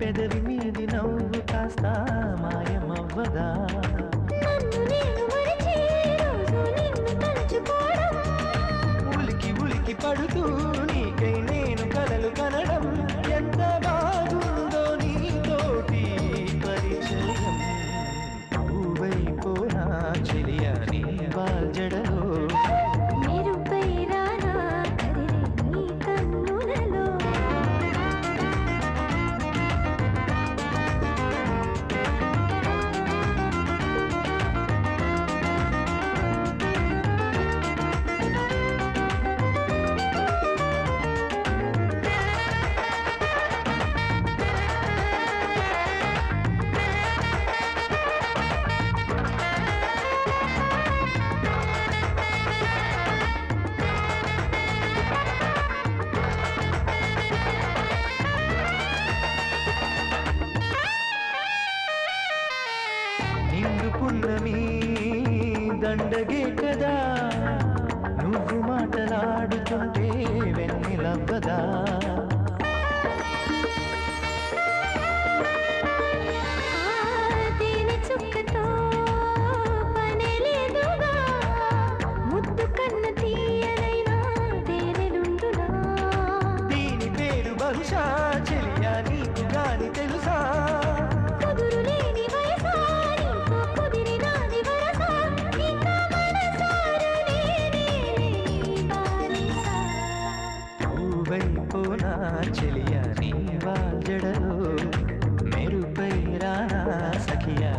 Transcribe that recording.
పెదవి మీది నవ్వు కాస్త మాయమవ్వదా నన్ను నేను మరిచి రోజు నిన్ను తలుచుకోవడం ఉలికి ఉలికి పడుతూ నీకై నేను కలలు కనడం ఎంత బాగుందో నీతోటి పరిచయం పువ్వైపోనా చెలియా నీ వాల్జడలో మెరుపై రానా కదిలే నీ కన్నులలో నిండు పున్నమి దండగే కదా నువ్వు మాటలాడుతుంటే వెన్నెలవ్వదా తేనె చుక్కతో పనే లేదుగా ముద్దు కన్న తీయనైనా తేనెలుండునా దీని పేరు బహుశా చెలియా నీకు గాని తెలుసా కుదురు లేని వయసా నీకు కుదిరినాది వరసా ఇక మనసారా నేనే బానిసా పువ్వైపోనా చెలియా నీ వాల్జడలో మెరుపై రానా సఖియా